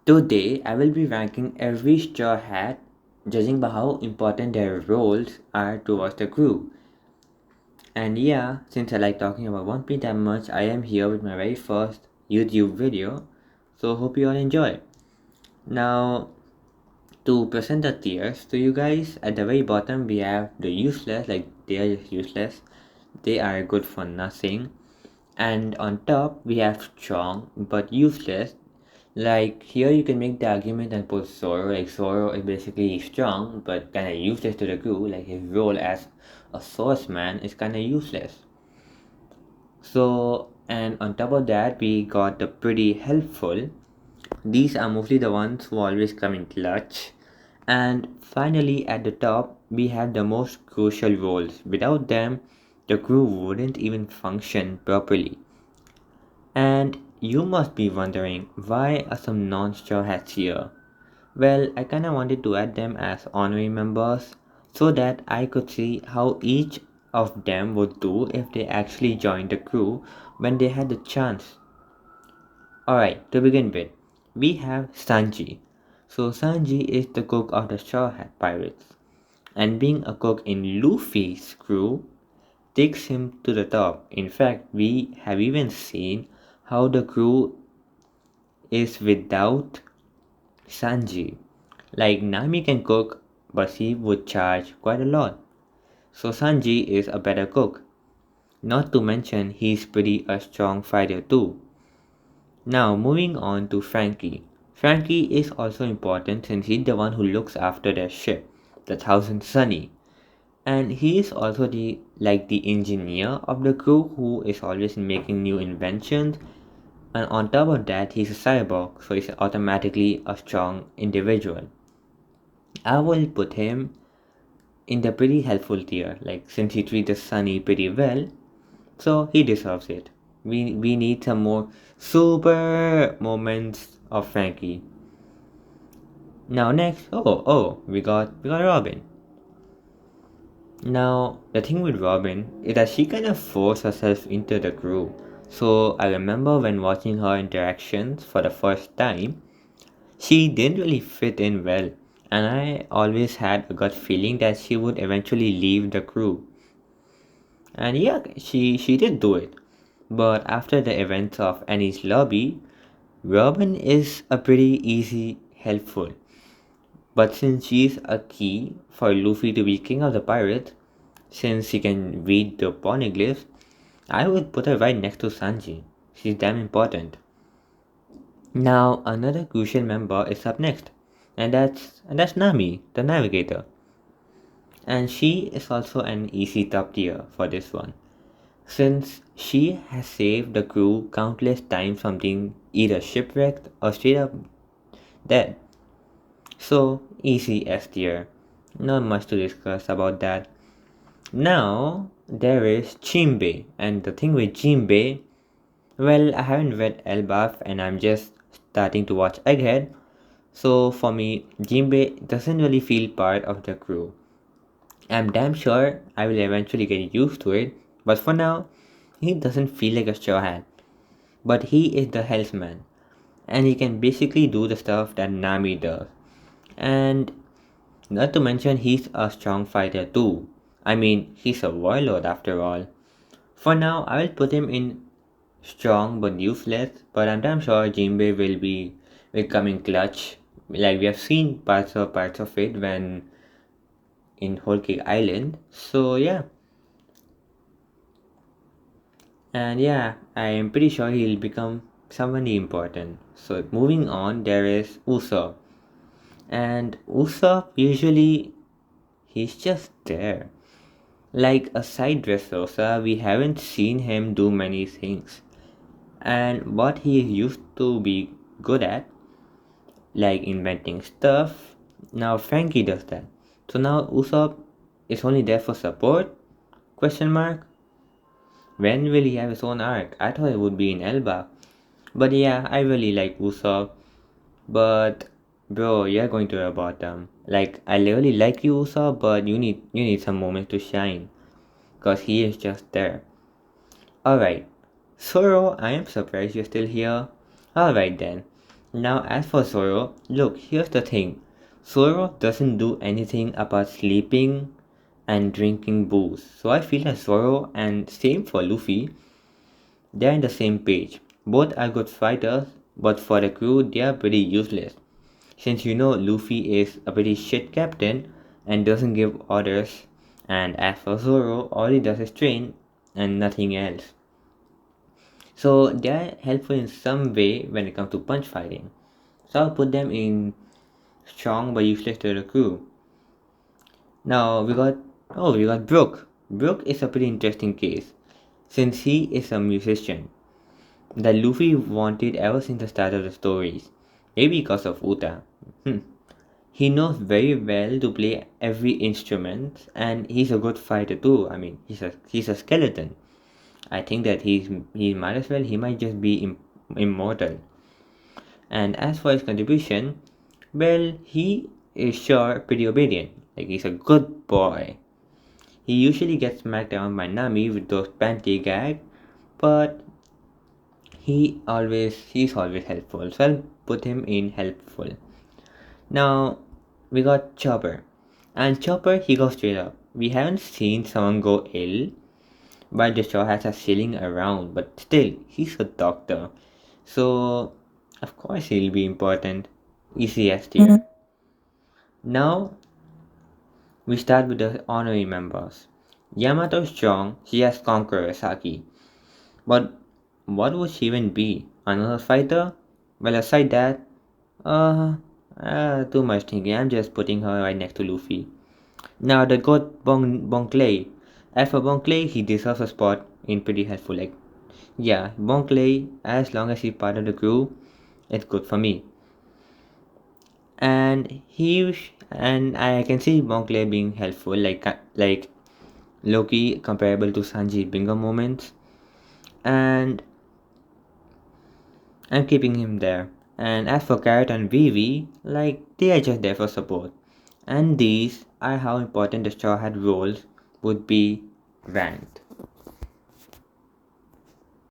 Today, I will be ranking every straw hat, judging by how important their roles are towards the crew. And yeah, since I like talking about One Piece that much, I am here with my very first YouTube video. So hope you all enjoy. Now, to present the tiers to you guys, at the very bottom we have the useless, like they are just useless. They are good for nothing. And on top we have strong but useless. Like here you can make the argument and put Zoro. Like Zoro is basically strong but kinda useless to the crew. Like his role as a swordsman is kinda useless. So, and on top of that we got the pretty helpful. These are mostly the ones who always come in clutch. And finally at the top we have the most crucial roles. Without them the crew wouldn't even function properly. And you must be wondering, why are some non-straw hats here? Well, I kinda wanted to add them as honorary members so that I could see how each of them would do if they actually joined the crew when they had the chance. Alright, to begin with, we have Sanji. So Sanji is the cook of the Straw Hat Pirates, and being a cook in Luffy's crew takes him to the top. In fact, we have even seen how the crew is without Sanji. Like Nami can cook, but she would charge quite a lot. So Sanji is a better cook. Not to mention he's pretty a strong fighter too. Now moving on to Franky. Franky is also important since he's the one who looks after their ship, the Thousand Sunny. And he is also the engineer of the crew who is always making new inventions, and on top of that he's a cyborg, so he's automatically a strong individual. I will put him in the pretty helpful tier, like since he treated Sunny pretty well, so he deserves it. We need some more super moments of Frankie. Now next, we got Robin. Now the thing with Robin is that she kind of forced herself into the crew. So I remember when watching her interactions for the first time, she didn't really fit in well, and I always had a gut feeling that she would eventually leave the crew. And yeah, she did do it. But after the events of Annie's lobby, Robin is a pretty easy helpful. But since she's a key for Luffy to be king of the pirates, since she can read the poneglyphs, I would put her right next to Sanji. She's damn important. Now another crucial member is up next, and that's Nami, the navigator. And she is also an easy top tier for this one, since she has saved the crew countless times from being either shipwrecked or straight up dead. So easy S tier. Not much to discuss about that. Now there is Jinbei, and the thing with Jinbei, well, I haven't read Elbaf and I'm just starting to watch Egghead, so for me, Jinbei doesn't really feel part of the crew. I'm damn sure I will eventually get used to it, but for now, he doesn't feel like a straw hat. But he is the helmsman, and he can basically do the stuff that Nami does. And not to mention, he's a strong fighter too. I mean, he's a warlord after all. For now, I will put him in strong but useless, but I'm damn sure Jinbei will come in clutch. Like we have seen parts of it when in Whole Cake Island. So yeah, and yeah, I am pretty sure he'll become somebody important. So moving on, there is Usopp, and Usopp usually he's just there. Like a side Dressrosa, we haven't seen him do many things. And what he used to be good at, like inventing stuff, now Frankie does that. So now Usopp is only there for support? Question mark. When will he have his own arc? I thought it would be in Elba. But yeah, I really like Usopp. But bro, you're going to the bottom. Like I really like you, Usopp, but you need some moments to shine. Cause he is just there. Alright. Zoro, I am surprised you're still here. Alright then. Now, as for Zoro, look, here's the thing. Zoro doesn't do anything about sleeping and drinking booze. So I feel that Zoro and same for Luffy, they're on the same page. Both are good fighters, but for the crew, they are pretty useless. Since you know Luffy is a pretty shit captain and doesn't give orders, and as for Zoro, all he does is train and nothing else. So they are helpful in some way when it comes to punch fighting. So I'll put them in strong but useless to the crew. Now we got Brook. Brook is a pretty interesting case since he is a musician that Luffy wanted ever since the start of the stories. Maybe because of Uta. He knows very well to play every instrument and he's a good fighter too. I mean, he's a skeleton. I think that he might as well he might just be immortal. And as for his contribution, well, he is sure pretty obedient. Like he's a good boy. He usually gets smacked down by Nami with those panty gag, but he's always helpful. So I'll put him in helpful. Now we got Chopper. And Chopper he goes straight up. We haven't seen someone go ill, but the show has us sailing around, but still he's a doctor. So of course he'll be important. Easy S tier. Now we start with the honorary members. Yamato is strong, she has conqueror Saki. But what would she even be? Another fighter? Well, aside that, uh, too much thinking. I'm just putting her right next to Luffy. Now the god Bon Clay. As for Bon Clay, he deserves a spot in pretty helpful. Like, yeah, Bon Clay, as long as he's part of the crew, it's good for me. And I can see Bon Clay being helpful, like Loki comparable to Sanji Bingo moments, and I'm keeping him there. And as for Carrot and Vivi, like they are just there for support. And these are how important the Straw Hat roles would be ranked.